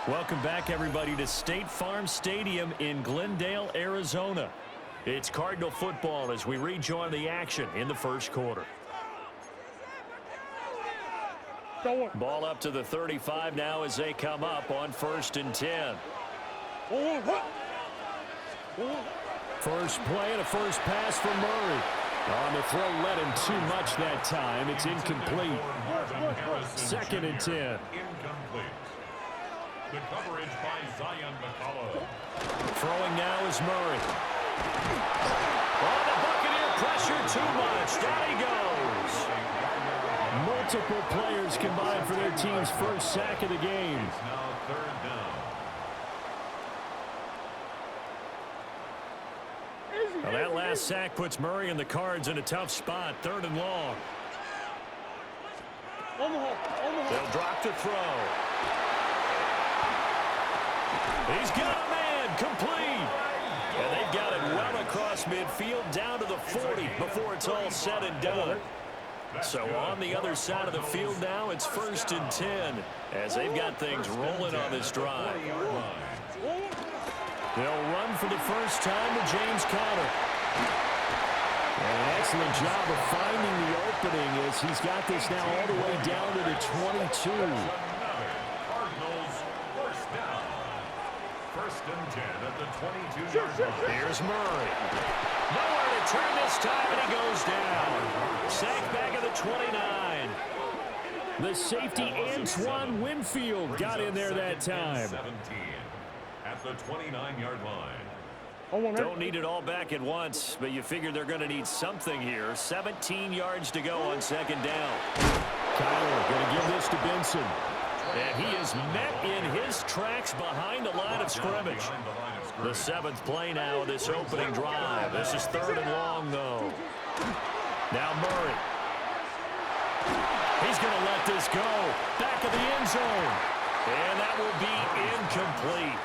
Welcome back, everybody, to State Farm Stadium in Glendale, Arizona. It's Cardinal football as we rejoin the action in the first quarter. Ball up to the 35 now as they come up on 1st and 10. First play and a first pass for Murray. On the throw, led him too much that time. It's incomplete. 2nd and 10. Incomplete. The coverage by Zion McCullough. Throwing now is Murray. Oh, the Buccaneer pressure too much. Down he goes. Multiple players combined for their team's first sack of the game. It's now 3rd down. Well, that last sack puts Murray and the Cards in a tough spot. 3rd and long. They'll drop to throw. He's got a man complete. And they've got it well across midfield down to the 40 before it's all said and done. So on the other side of the field now, it's 1st and 10 as they've got things rolling on this drive. They'll run for the first time to James Conner. An excellent job of finding the opening as he's got this now all the way down to the 22. Cardinals first down. 1st and 10 at the 22-yard line. Here's Murray. Nowhere to turn this time, and he goes down. Sacked back at the 29. The safety, Antoine Winfield, got in there that time. 17 at the 29-yard line. Don't need it all back at once, but you figure they're going to need something here. 17 yards to go on 2nd down. Kyler going to give this to Benson. And he is met in his tracks behind the line of scrimmage. The 7th play now of this opening drive. This is 3rd and long, though. Now Murray. He's going to let this go. Back of the end zone. And that will be incomplete.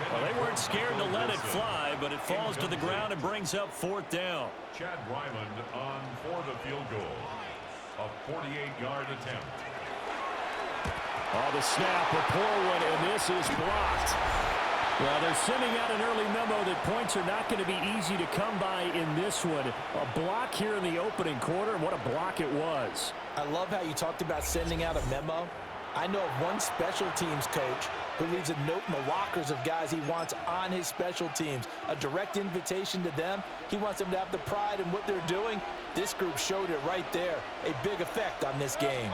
Well, they weren't scared to let it fly, but it falls to the ground and brings up 4th down. Chad Ryland on for the field goal. A 48-yard attempt. Oh, the snap, a poor one, and this is blocked. Well, they're sending out an early memo that points are not going to be easy to come by in this one. A block here in the opening quarter, and what a block it was. I love how you talked about sending out a memo. I know of one special teams coach who leaves a note in the lockers of guys he wants on his special teams. A direct invitation to them. He wants them to have the pride in what they're doing. This group showed it right there. A big effect on this game.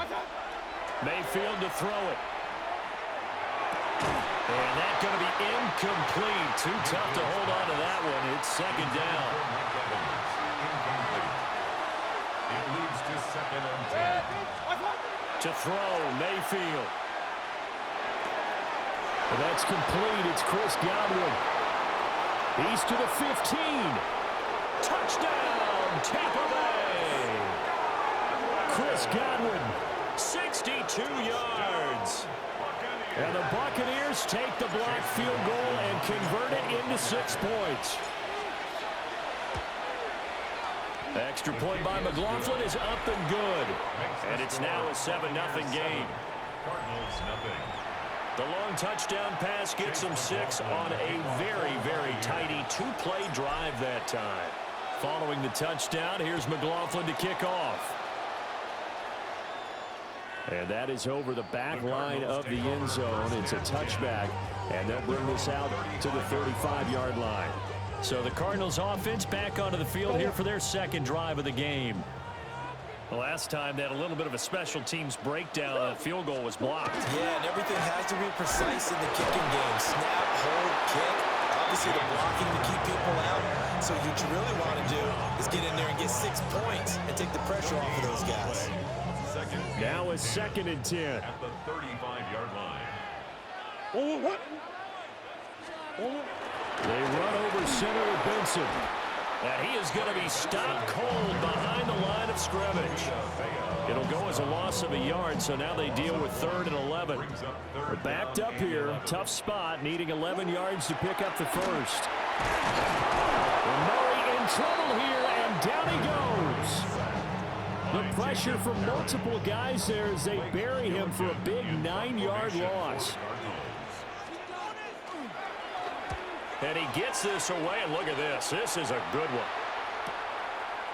Mayfield to throw it. And that's going to be incomplete. Too tough to hold on to that one. It's 2nd down. It leads to 2nd and 10. To throw, Mayfield. And that's complete. It's Chris Godwin. He's to the 15. Touchdown, Tampa Bay. Chris Godwin, 62 yards. And the Buccaneers take the block field goal and convert it into 6 points. Extra point by McLaughlin is up and good. And it's now a 7-0 game. Cardinals nothing. The long touchdown pass gets them 6 on a very, very tidy 2-play drive that time. Following the touchdown, here's McLaughlin to kick off. And that is over the back line of the end zone. It's a touchback, and they'll bring this out to the 35-yard line. So the Cardinals offense back onto the field here for their 2nd drive of the game. The last time they had a little bit of a special teams breakdown. The field goal was blocked. Yeah, and everything has to be precise in the kicking game. Snap, hold, kick. Obviously the blocking to keep people out. So what you really want to do is get in there and get 6 points and take the pressure off of those guys. Now it's 2nd and 10. At the 35-yard line. They run over center with Benson. And he is going to be stopped cold behind the line of scrimmage. It'll go as a loss of a yard, so now they deal with 3rd and 11. They're backed up here. Tough spot, needing 11 yards to pick up the first. And Murray in trouble here, and down he goes. The pressure from multiple guys there as they bury him for a big 9-yard loss. And he gets this away, and look at this. This is a good one.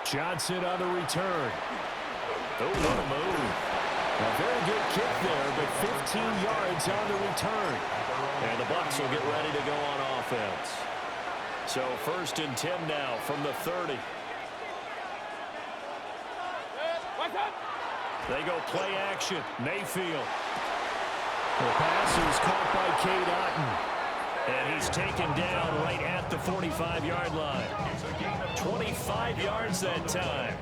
Johnson on the return. Oh, what a move. A very good kick there, but 15 yards on the return. And the Bucs will get ready to go on offense. So 1st and 10 now from the 30. They go play action. Mayfield. The pass is caught by Cade Otton. And he's taken down right at the 45-yard line. 25 yards that time.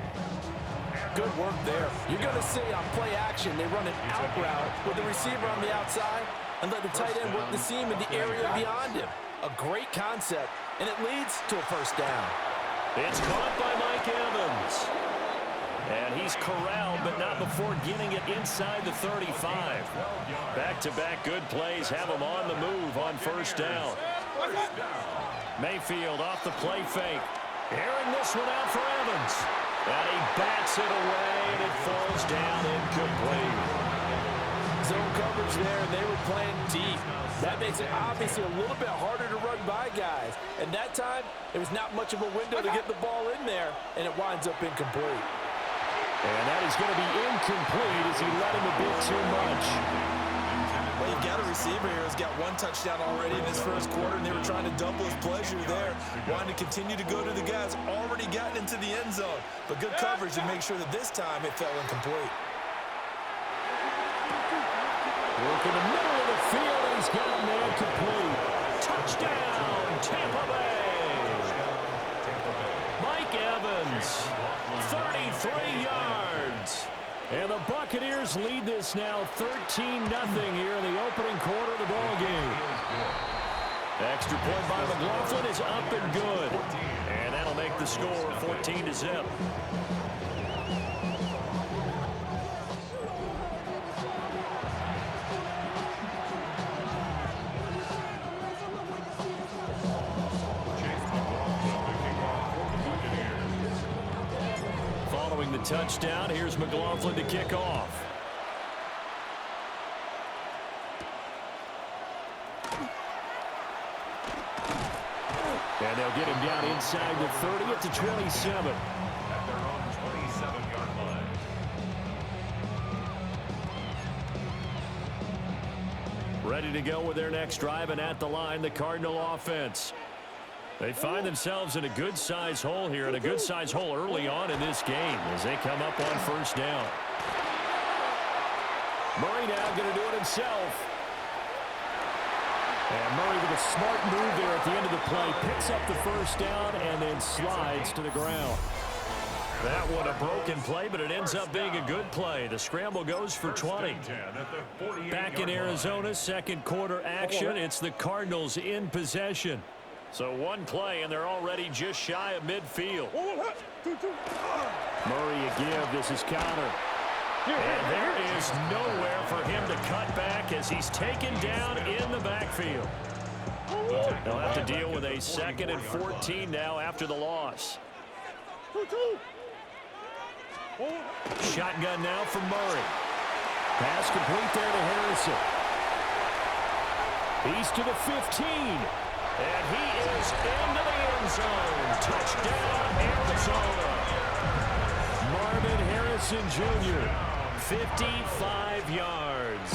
Good work there. You're going to see on play action, they run an out route with the receiver on the outside and let the tight end work the seam in the area beyond him. A great concept, and it leads to a first down. It's caught by Mike Evans. And he's corralled, but not before getting it inside the 35. Back-to-back good plays have him on the move on first down. Mayfield off the play fake. Airing this one out for Evans. And he bats it away, and it falls down incomplete. Zone coverage there, and they were playing deep. That makes it obviously a little bit harder to run by guys. And that time, it was not much of a window to get the ball in there, and it winds up incomplete. And that is going to be incomplete as he let him a bit too much. Well, you've got a receiver here who's got one touchdown already in this first quarter, and they were trying to double his pleasure there. Wanting to continue to go to the guys already gotten into the end zone. But good coverage to make sure that this time it fell incomplete. Work in the middle of the field, and he's got him there complete. Touchdown, Tampa Bay. Mike Evans, 33 yards. And the Buccaneers lead this now 13-0 here in the opening quarter of the ball game. Extra point by McLaughlin is up and good. And that'll make the score 14-0. Following the touchdown, here's McLaughlin to kick off. And they'll get him down inside the 30 at the 27. At their own 27-yard line. Ready to go with their next drive, and at the line, the Cardinal offense. They find themselves in a good-sized hole here, and a good-sized hole early on in this game as they come up on first down. Murray now going to do it himself. And Murray with a smart move there at the end of the play. Picks up the first down and then slides to the ground. That one a broken play, but it ends up being a good play. The scramble goes for 20. Back in Arizona, second quarter action. It's the Cardinals in possession. So one play, and they're already just shy of midfield. Murray a give. This is counter. And there is nowhere for him to cut back as he's taken down in the backfield. They'll have to deal with a 2nd and 14 now after the loss. Shotgun now from Murray. Pass complete there to Harrison. He's to the 15. And he is into the end zone. Touchdown, Arizona. Marvin Harrison Jr., 55 yards.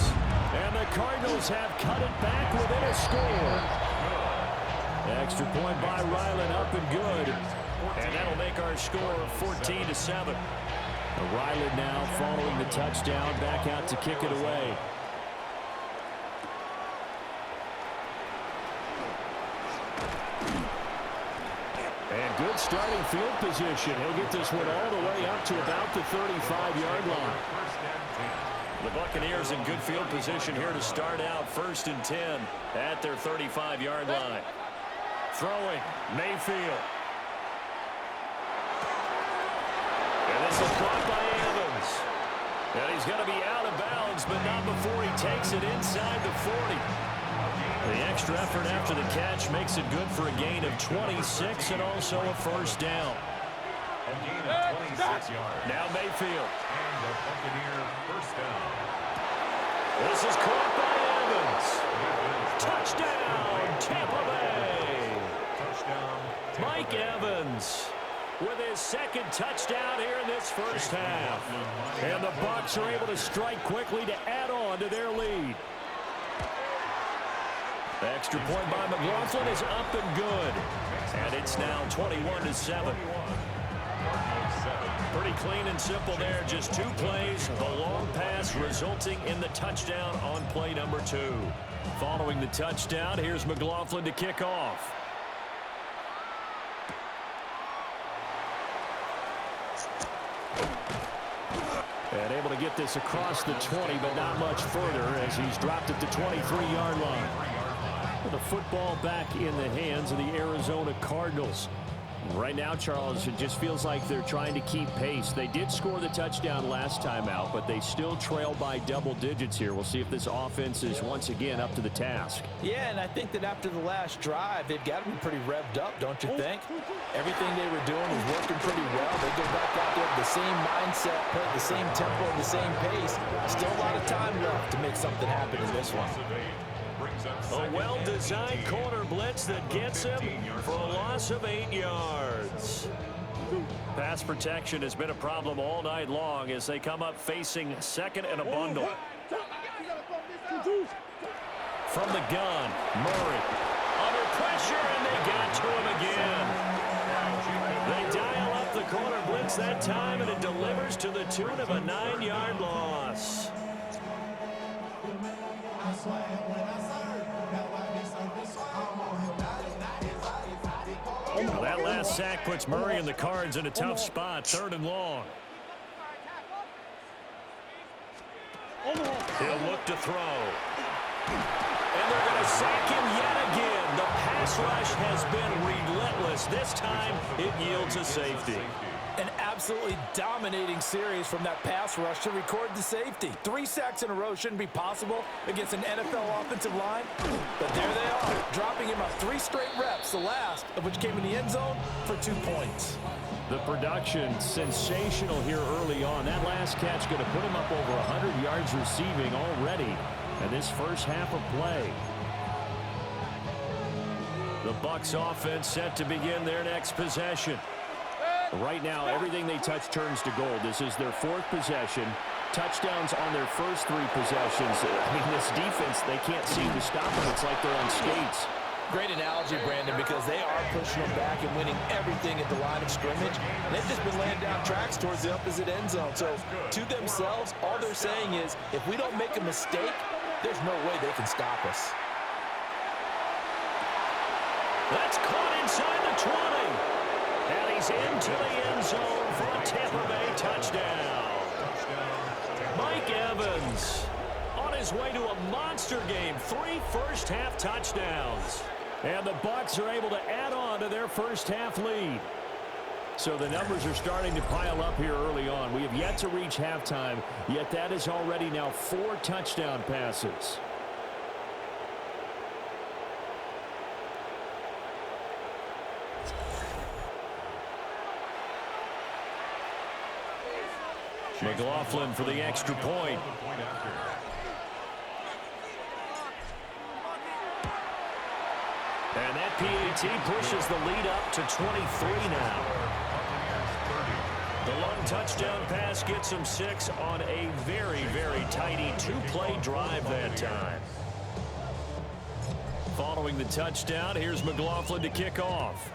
And the Cardinals have cut it back within a score. Extra point by Ryland, up and good. And that'll make our score 14-7. Ryland now following the touchdown, back out to kick it away. And good starting field position. He'll get this one all the way up to about the 35-yard line. The Buccaneers in good field position here to start out 1st and 10 at their 35-yard line. Throwing, Mayfield. And this is caught by Evans. And he's going to be out of bounds, but not before he takes it inside the 40. The extra effort after the catch makes it good for a gain of 26 and also a first down. A gain of 26 yards. Now Mayfield. And the Buccaneer first down. This is caught by Evans. Touchdown, Tampa Bay. Mike Evans with his second touchdown here in this first half. And the Bucs are able to strike quickly to add on to their lead. The extra point by McLaughlin is up and good. And it's now 21-7. Pretty clean and simple there. Just 2 plays. The long pass resulting in the touchdown on play number 2. Following the touchdown, here's McLaughlin to kick off. And able to get this across the 20, but not much further as he's dropped it to 23-yard line. The football back in the hands of the Arizona Cardinals. Right now, Charles, it just feels like they're trying to keep pace. They did score the touchdown last time out, but they still trail by double digits here. We'll see if this offense is once again up to the task. Yeah, and I think that after the last drive, they've got to be pretty revved up, don't you think? Everything they were doing was working pretty well. They go back out there with the same mindset, play at the same tempo, and the same pace. Still a lot of time left to make something happen in this one. A well-designed corner blitz that gets him for a loss of 8 yards. Pass protection has been a problem all night long as they come up facing second and a bundle. From the gun, Murray under pressure, and they got to him again. They dial up the corner blitz that time, and it delivers to the tune of a 9-yard loss. Well, that last sack puts Murray and the Cards in a tough spot, 3rd and long. He'll look to throw. And they're going to sack him yet again. The pass rush has been relentless. This time, it yields a safety. An absolutely dominating series from that pass rush to record the safety. 3 sacks in a row shouldn't be possible against an NFL offensive line. But there they are, dropping him up 3 straight reps, the last of which came in the end zone for 2 points. The production sensational here early on. That last catch going to put him up over 100 yards receiving already in this first half of play. The Bucs offense set to begin their next possession. Right now, everything they touch turns to gold. This is their 4th possession. Touchdowns on their first 3 possessions. I mean, this defense, they can't seem to stop them. It's like they're on skates. Great analogy, Brandon, because they are pushing them back and winning everything at the line of scrimmage. They've just been laying down tracks towards the opposite end zone. So, to themselves, all they're saying is, if we don't make a mistake, there's no way they can stop us. That's caught inside the 20. And he's into the end zone for a Tampa Bay touchdown. Mike Evans on his way to a monster game. 3 first-half touchdowns. And the Bucs are able to add on to their first-half lead. So the numbers are starting to pile up here early on. We have yet to reach halftime, yet that is already now 4 touchdown passes. McLaughlin for the extra point. And that PAT pushes the lead up to 23 now. The long touchdown pass gets him 6 on a very, very tidy 2-play drive that time. Following the touchdown, here's McLaughlin to kick off.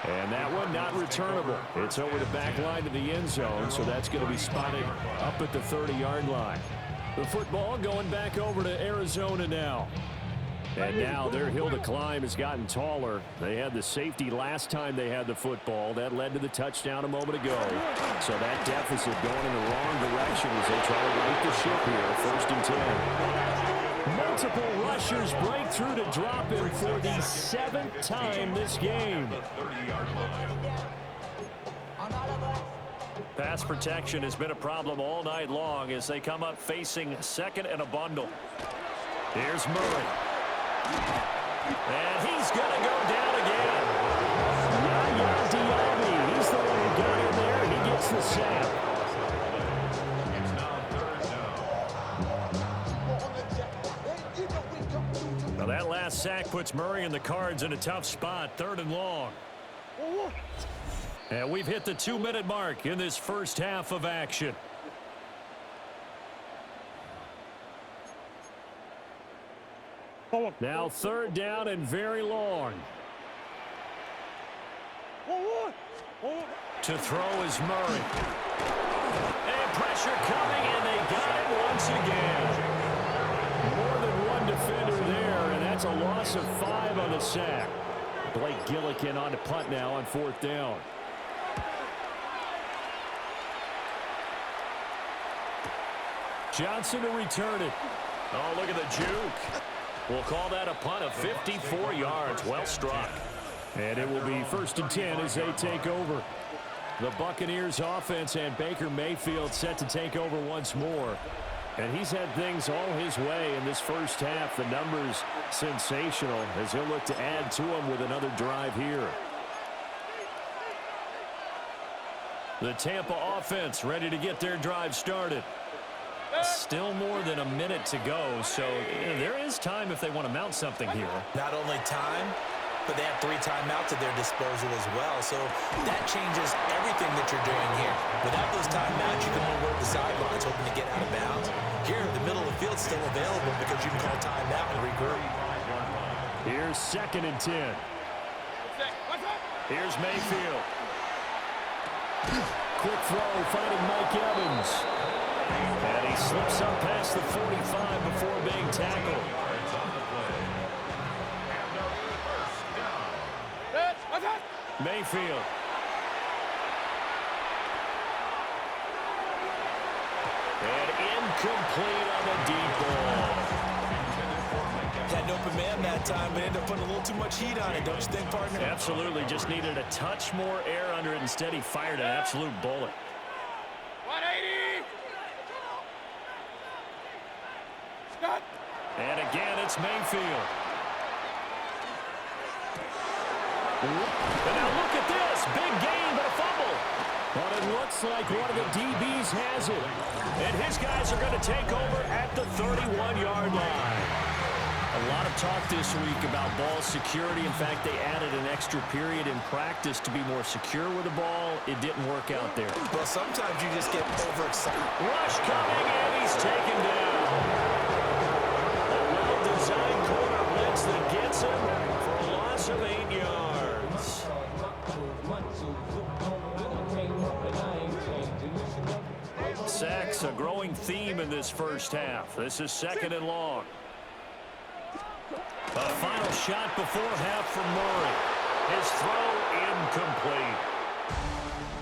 And that one not returnable. It's over the back line to the end zone, so that's going to be spotted up at the 30-yard line. The football going back over to Arizona now. And now their hill to climb has gotten taller. They had the safety last time they had the football. That led to the touchdown a moment ago. So that deficit going in the wrong direction as they try to right the ship here. 1st and 10. Multiple rushers break through to drop him for the 7th time this game. Pass protection has been a problem all night long as they come up facing second and a bundle. Here's Murray. And he's going to go down again. Yaya Diaby, he's the one who got in there. He gets the sack. Now sack puts Murray and the Cards in a tough spot, 3rd and long. And we've hit the 2-minute mark in this first half of action. Now 3rd down and very long. To throw is Murray. And pressure coming, and they got it once again. More than one defender there, and that's a loss of 5 on the sack. Blake Gillikin on to punt now on 4th down. Johnson to return it. Oh, look at the juke. We'll call that a punt of 54 yards. Well struck. And it will be 1st and 10 as they take over. The Buccaneers offense and Baker Mayfield set to take over once more. And he's had things all his way in this first half. The numbers sensational as he'll look to add to them with another drive here. The Tampa offense ready to get their drive started. Still more than a minute to go, so there is time if they want to mount something here. Not only time, but they have 3 timeouts at their disposal as well, so that changes everything that you're doing here. Without those timeouts, you can only work the sidelines hoping to get out of bounds. Here, the middle of the field's still available because you can call timeout and regroup. Here's 2nd and 10. Here's Mayfield. Quick throw, finding Mike Evans. And he slips up past the 45 before being tackled. Mayfield. And incomplete on the deep ball. Had an open man that time, but ended up putting a little too much heat on it, don't you think, partner? Absolutely. Just needed a touch more air under it. Instead, he fired an absolute bullet. 180! And again, it's Mayfield. And now look at this. Big gain, but a fumble. But it looks like one of the DBs has it. And his guys are going to take over at the 31-yard line. A lot of talk this week about ball security. In fact, they added an extra period in practice to be more secure with the ball. It didn't work out there. Well, sometimes you just get overexcited. Rush coming, and he's taken down. A well-designed corner blitz that gets him for a loss of 8 yards. Sacks, a growing theme in this first half. This is 2nd and long. A final shot before half from Murray. His throw incomplete.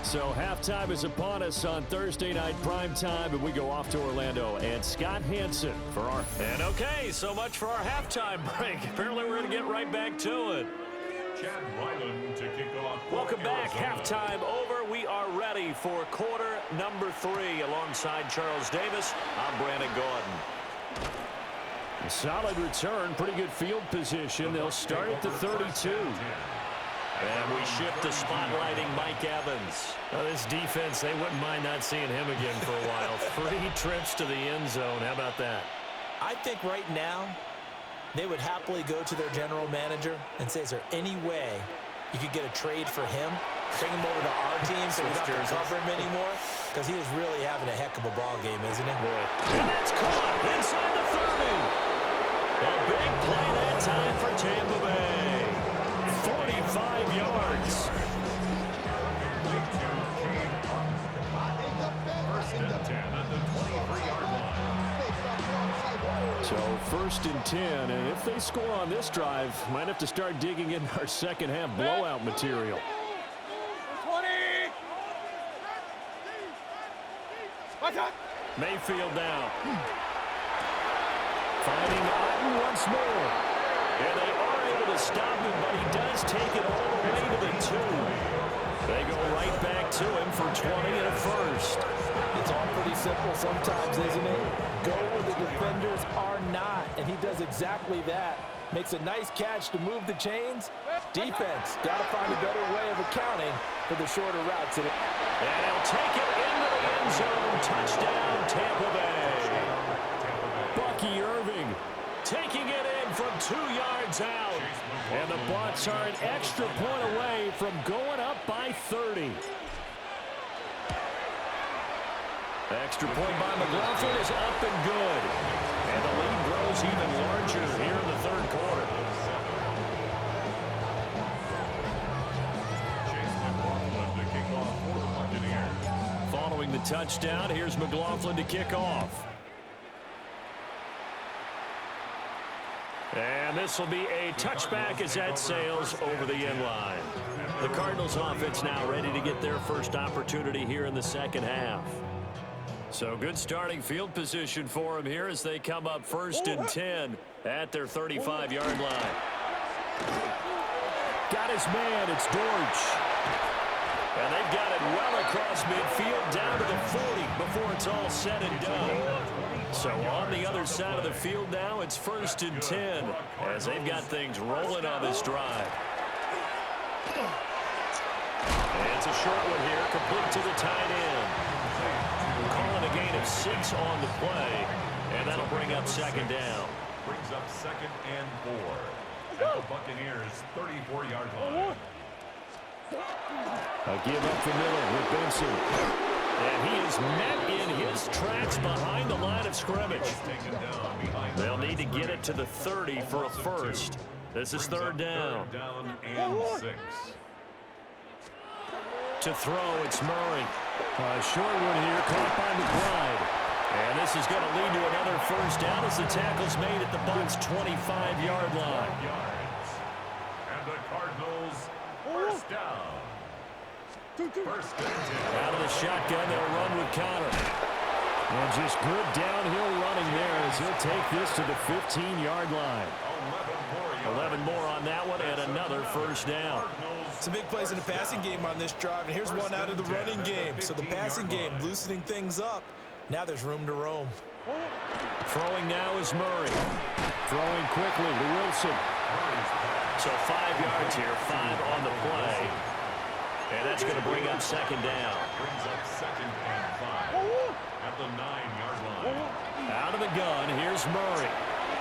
So halftime is upon us on Thursday night primetime, and we go off to Orlando. And Scott Hansen for our... And okay, so much for our halftime break. Apparently we're going to get right back to it. Chad Ryland to kick off. Welcome back. Halftime over. We are ready for quarter number 3. Alongside Charles Davis, I'm Brandon Gordon. A solid return, pretty good field position. They'll start at the 32. And we shift to spotlighting Mike Evans. Well, this defense, they wouldn't mind not seeing him again for a while. 3 trips to the end zone. How about that? I think right now they would happily go to their general manager and say, is there any way you could get a trade for him? Bring him over to our team so we don't have to cover him anymore? Because he is really having a heck of a ball game, isn't he? Boy. And that's caught inside the 30. A big play that time for Tampa Bay. 45 yards. First and 10 at the 23-yard line. So 1st and 10, and if they score on this drive, might have to start digging in our second half blowout material. 20! What's up? Mayfield now. Finding Otten once more. And they are able to stop him, but he does take it all the way to the 2. They go right back to him for 20 and a first. It's all pretty simple sometimes, isn't it? Go where the defenders are not, and he does exactly that. Makes a nice catch to move the chains. Defense, got to find a better way of accounting for the shorter routes. And he'll take it into the end zone. Touchdown, Tampa Bay. Bucky Irving taking it in from 2 yards out. And the Bucs are an extra point away from going up by 30. Extra point by McLaughlin is up and good. And the lead grows even larger here in the third quarter. Following the touchdown, here's McLaughlin to kick off. And this will be a touchback as that sails over the end line. The Cardinals offense now ready to get their first opportunity here in the second half. So good starting field position for them here as they come up 1st and 10 at their 35-yard line. Got his man, it's Dortch. And they've got it well across midfield down to the 40 before it's all said and done. So on the other side of the field now, it's 1st and 10 as they've got things rolling on this drive. And it's a short one here, complete to the tight end. Calling a gain of 6 on the play, and that'll bring up 2nd down. Brings up 2nd and 4 at the Buccaneers' 34-yard line. A give up the middle with Benson. And he is met in his tracks behind the line of scrimmage. They'll need to get it to the 30 for a first. This is 3rd down. 3rd down and 6. To throw, it's Murray. A short one here, caught by McBride. And this is going to lead to another first down as the tackle's made at the Bucs' 25-yard line. And the Cardinals, first down. First and 10. Out of the shotgun, they'll run with Connor. And just good downhill running there as he'll take this to the 15-yard line. 11 more on that one and another first down. Some big plays in the passing game on this drive, and here's one out of the running game. So the passing game loosening things up. Now there's room to roam. Throwing now is Murray. Throwing quickly to Wilson. So 5 yards here, 5 on the play. And that's going to bring up 2nd down. Brings up 2nd and 5 at the 9-yard line. Out of the gun, here's Murray.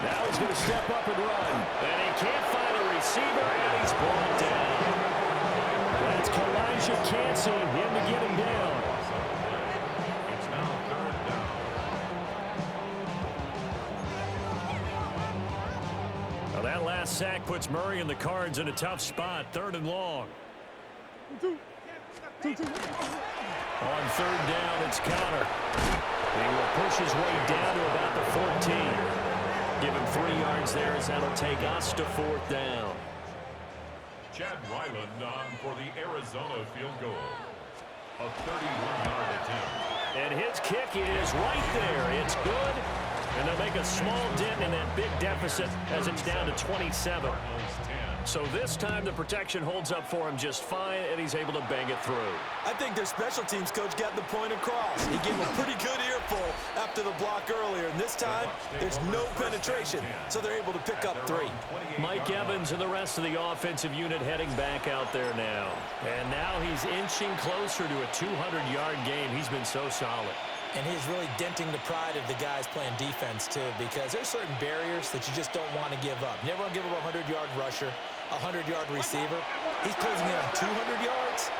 Now he's going to step up and run. And he can't find a receiver, and he's brought down. That's Kalijah Cansey, him to get him down. It's now 3rd down. Now that last sack puts Murray and the Cards in a tough spot, 3rd and long. On 3rd down, it's Connor. He will push his way down to about the 14. Give him 3 yards there as that'll take us to 4th down. Chad Ryland on for the Arizona field goal. A 31-yard attempt. And his kick is right there. It's good. And they'll make a small dent in that big deficit as it's down to 27. So this time the protection holds up for him just fine, and he's able to bang it through. I think their special teams coach got the point across. He gave him a pretty good earful after the block earlier, and this time there's no penetration, so they're able to pick up 3. Mike Evans and the rest of the offensive unit heading back out there now. And now he's inching closer to a 200-yard game. He's been so solid. And he's really denting the pride of the guys playing defense, too, because there's certain barriers that you just don't want to give up. You never want to give up a 100-yard rusher, a 100-yard receiver. He's closing in on 200 yards.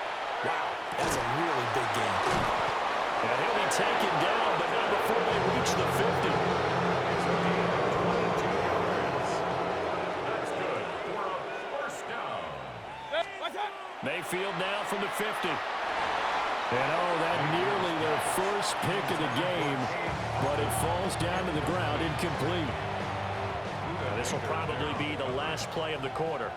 Wow, that's a really big game. And he'll be taken down, but not before they reach the 50. That's good for a first down. Mayfield now from the 50. And oh, that nearly their first pick of the game, but it falls down to the ground incomplete. This will probably be the last play of the quarter.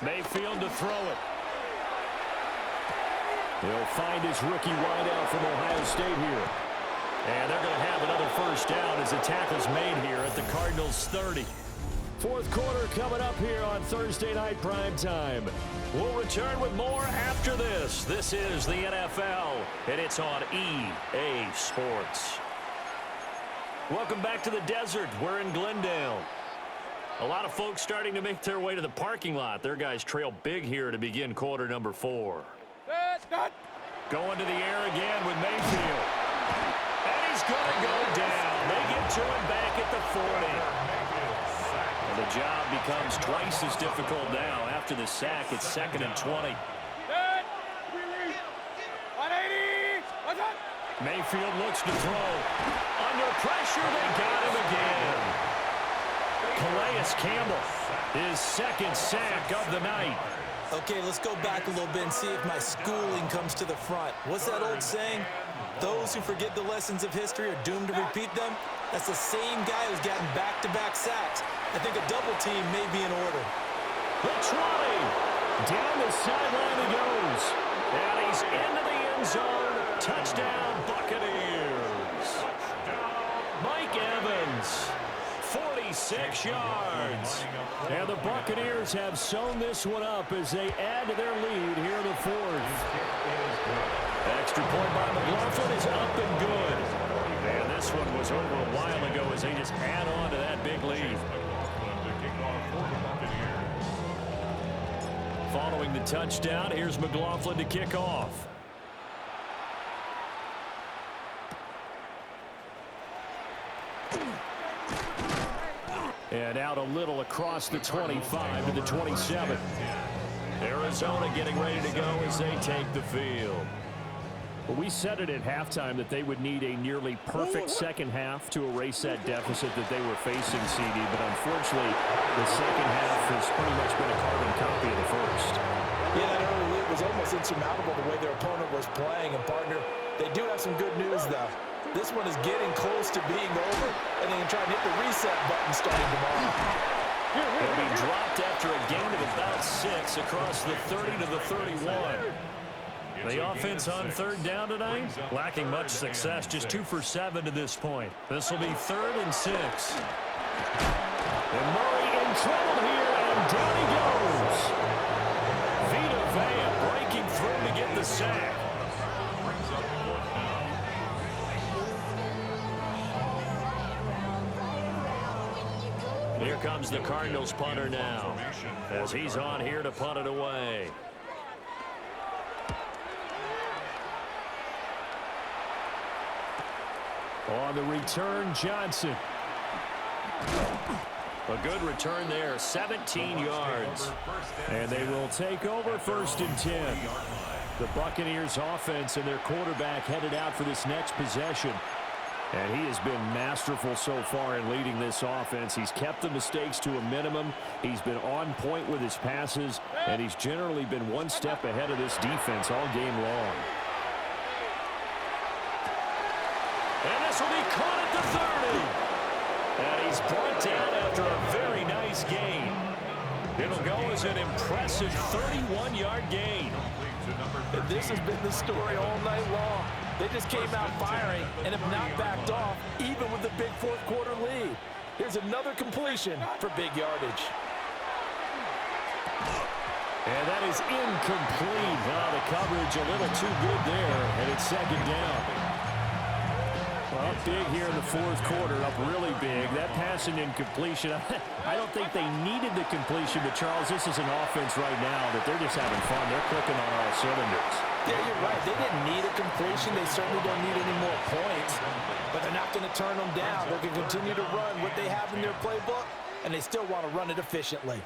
Mayfield to throw it. He'll find his rookie wideout from Ohio State here. And they're going to have another first down as the tackle's made here at the Cardinals' 30. Fourth quarter coming up here on Thursday Night Prime Time. We'll return with more after this. This is the NFL, and it's on EA Sports. Welcome back to the desert. We're in Glendale. A lot of folks starting to make their way to the parking lot. Their guys trail big here to begin quarter number 4. Going to the air again with Mayfield. And He's going to go down. They get to him back at the 40. And the job becomes twice as difficult now. After the sack, it's 2nd and 20. 180. What's up? Mayfield looks to throw. Under pressure, they got him again. Calais Campbell, his 2nd sack of the night. Okay, let's go back a little bit and see if my schooling comes to the front. What's that old saying? Those who forget the lessons of history are doomed to repeat them. That's the same guy who's gotten back-to-back sacks. I think a double team may be in order. The 20. Down the sideline he goes. And he's into the end zone. Touchdown, Buccaneers. Mike Evans, 46 yards. And the Buccaneers have sewn this one up as they add to their lead here in the 4th. Extra point by McLaughlin is up and good. And this one was over a while ago as they just add on to that big lead. Following the touchdown, here's McLaughlin to kick off. And out a little across the 25 to the 27. Arizona getting ready to go as they take the field. Well, we said it at halftime that they would need a nearly perfect second half to erase that deficit that they were facing, CD. But unfortunately, the second half has pretty much been a carbon copy of the first. Yeah, that early lead was almost insurmountable the way their opponent was playing. And, partner, they do have some good news, though. This one is getting close to being over, and they can try and hit the reset button starting tomorrow. It'll be dropped after a gain of about 6 across the 30 to the 31. The offense on 3rd down tonight, lacking much success, just 2 for 7 to this point. This will be 3rd and 6. And Murray in trouble here, and down he goes. Vita Vea breaking through to get the sack. Here comes the Cardinals punter now, as he's on here to punt it away. On the return, Johnson. A good return there, 17 yards. And they will take over 1st and 10. The Buccaneers offense and their quarterback headed out for this next possession. And he has been masterful so far in leading this offense. He's kept the mistakes to a minimum. He's been on point with his passes. And he's generally been one step ahead of this defense all game long. And this will be caught at the 30. And he's brought down after a very nice gain. It'll go as an impressive 31-yard gain. And this has been the story all night long. They just came out firing and have not backed off, even with the big 4th quarter lead. Here's another completion for big yardage. And that is incomplete. The coverage a little too good there, and it's 2nd down. Well, up big here in the 4th quarter, up really big. That passing incompletion, I don't think they needed the completion, but Charles, this is an offense right now that they're just having fun. They're clicking on all cylinders. Yeah, you're right. They didn't need a completion. They certainly don't need any more points, but they're not going to turn them down. They're going to continue to run what they have in their playbook, and they still want to run it efficiently.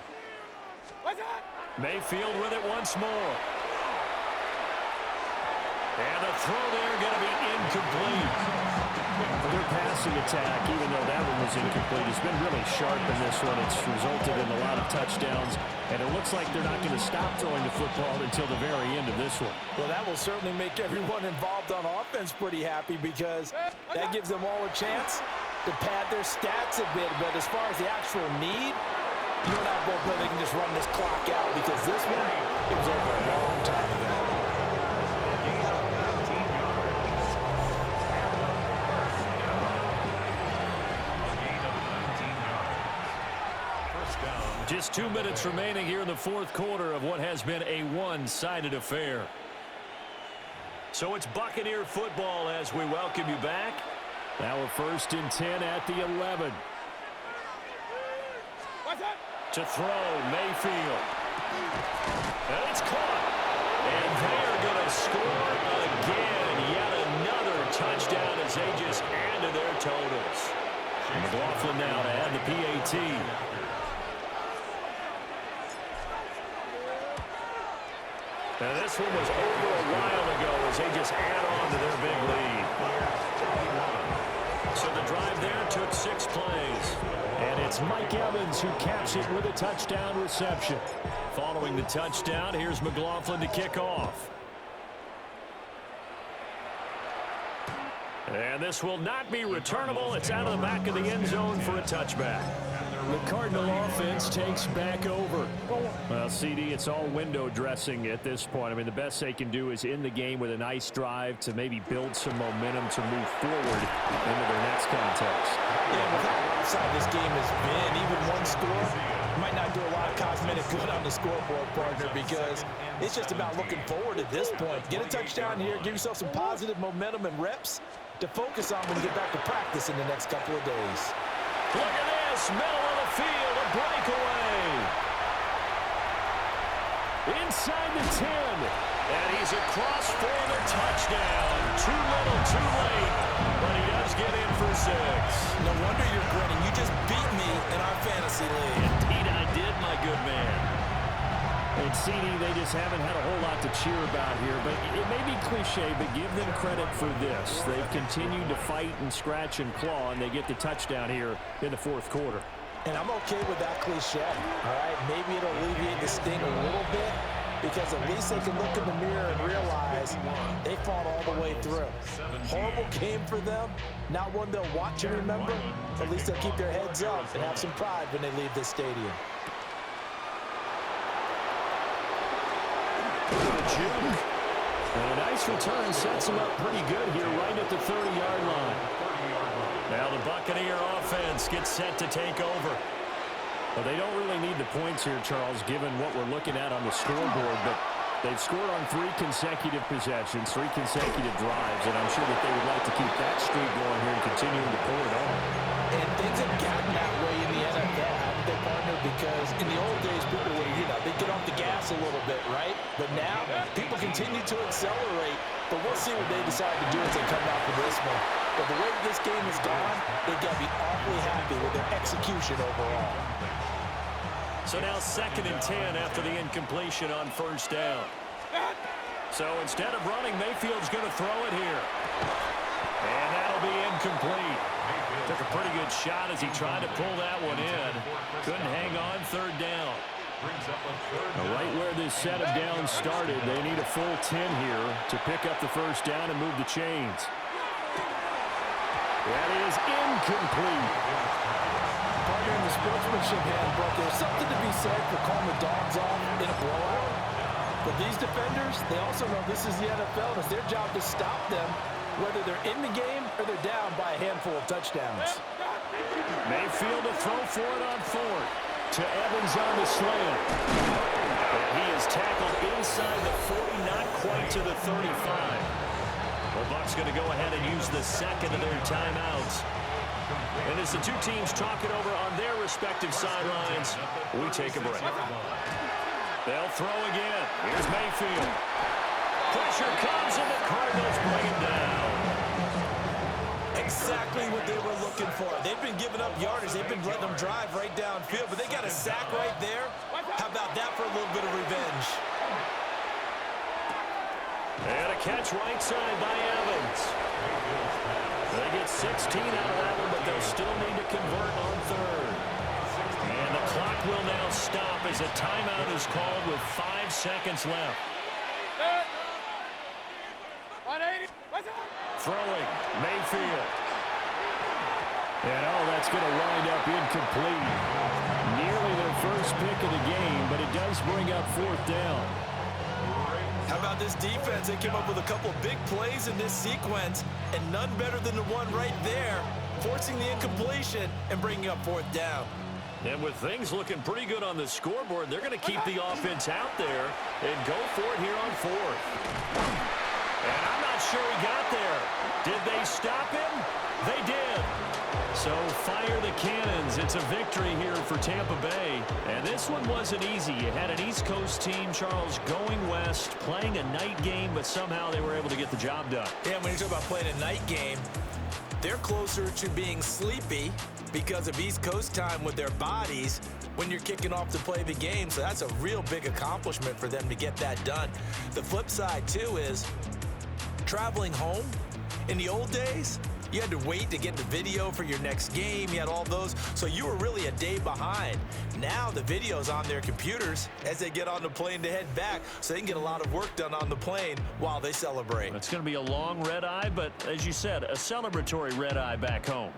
Mayfield with it once more. And the throw there going to be incomplete. Their passing attack, even though that one was incomplete, has been really sharp in this one. It's resulted in a lot of touchdowns, and it looks like they're not going to stop throwing the football until the very end of this one. Well, that will certainly make everyone involved on offense pretty happy because that gives them all a chance to pad their stats a bit. But as far as the actual need, you and I both know they can just run this clock out because this one, it was over a long time ago. Just 2 minutes remaining here in the 4th quarter of what has been a one-sided affair. So it's Buccaneer football as we welcome you back. Now a 1st and 10 at the 11. To throw, Mayfield. And it's caught. And they are going to score again. Yet another touchdown as they just add to their totals. McLaughlin now to add the PAT. Now this one was over a while ago as they just add on to their big lead. So the drive there took 6 plays. And it's Mike Evans who caps it with a touchdown reception. Following the touchdown, here's McLaughlin to kick off. And this will not be returnable. It's out of the back of the end zone for a touchback. The Cardinal offense takes back over. Well, CD, it's all window dressing at this point. I mean, the best they can do is end the game with a nice drive to maybe build some momentum to move forward into their next contest. Yeah, with how offside this game has been, even one score might not do a lot of cosmetic good on the scoreboard, partner, because it's just about looking forward at this point. Get a touchdown here, give yourself some positive momentum and reps to focus on when you get back to practice in the next couple of days. Look at this, middle of the field, a breakaway. Inside the 10, and he's across for the touchdown. Too little, too late, but he does get in for 6. No wonder you're grinning. You just beat me in our fantasy league. Indeed I did, my good man. And CD, they just haven't had a whole lot to cheer about here, but it may be cliche, but give them credit for this. They've continued to fight and scratch and claw, and they get the touchdown here in the 4th quarter. And I'm okay with that cliche, all right? Maybe it'll alleviate the sting a little bit, because at least they can look in the mirror and realize they fought all the way through. Horrible game for them, not one they'll want to remember. At least they'll keep their heads up and have some pride when they leave this stadium. Juke. And a nice return sets him up pretty good here right at the 30-yard line. Now the Buccaneer offense gets set to take over. Well, they don't really need the points here, Charles, given what we're looking at on the scoreboard, but they've scored on 3 consecutive possessions, 3 consecutive drives, and I'm sure that they would like to keep that streak going here and continuing to pull it on. And things have gotten that way in the NFL, haven't they, partner? Because in the old days, people would, they'd get off the gas a little bit, right? But now, people continue to accelerate. But we'll see what they decide to do as they come out for this one. But the way this game has gone, they've got to be awfully happy with their execution overall. So now 2nd and 10 after the incompletion on 1st down. So instead of running, Mayfield's going to throw it here. And that'll be incomplete. Took a pretty good shot as he tried to pull that one in. Couldn't hang on 3rd down. Right where this set of downs started, they need a full 10 here to pick up the 1st down and move the chains. That is incomplete. Partner, in the sportsmanship handbook, there's something to be said for calling the dogs off in a blowout. But these defenders, they also know this is the NFL. It's their job to stop them, whether they're in the game or they're down by a handful of touchdowns. Mayfield to throw for it on 4th. To Evans on the slant. And he is tackled inside the 40, not quite to the 35. The Bucs going to go ahead and use the 2nd of their timeouts. And as the 2 teams talk it over on their respective sidelines, we take a break. They'll throw again. Here's Mayfield. Pressure comes and the Cardinals bring him down. Exactly what they were looking for. They've been giving up yardage. They've been letting them drive right downfield, but they got a sack right there. How about that for a little bit of revenge? And a catch right side by Evans. They get 16 out of that one, but they'll still need to convert on 3rd. And the clock will now stop as a timeout is called with 5 seconds left. Throwing, Mayfield. And that's going to wind up incomplete. Nearly their first pick of the game, but it does bring up 4th down. How about this defense? They came up with a couple big plays in this sequence, and none better than the one right there, forcing the incompletion and bringing up 4th down. And with things looking pretty good on the scoreboard, they're going to keep the offense out there and go for it here on 4th. And I'm not sure he got there. Did they stop him? They did. So fire the cannons. It's a victory here for Tampa Bay. And this one wasn't easy. You had an East Coast team, Charles, going west, playing a night game, but somehow they were able to get the job done. Yeah, when you talk about playing a night game, they're closer to being sleepy because of East Coast time with their bodies when you're kicking off to play the game. So that's a real big accomplishment for them to get that done. The flip side, too, is traveling home. In the old days, you had to wait to get the video for your next game. You had all those, so you were really a day behind. Now the video's on their computers as they get on the plane to head back, so they can get a lot of work done on the plane while they celebrate. It's going to be a long red eye, but as you said, a celebratory red eye back home.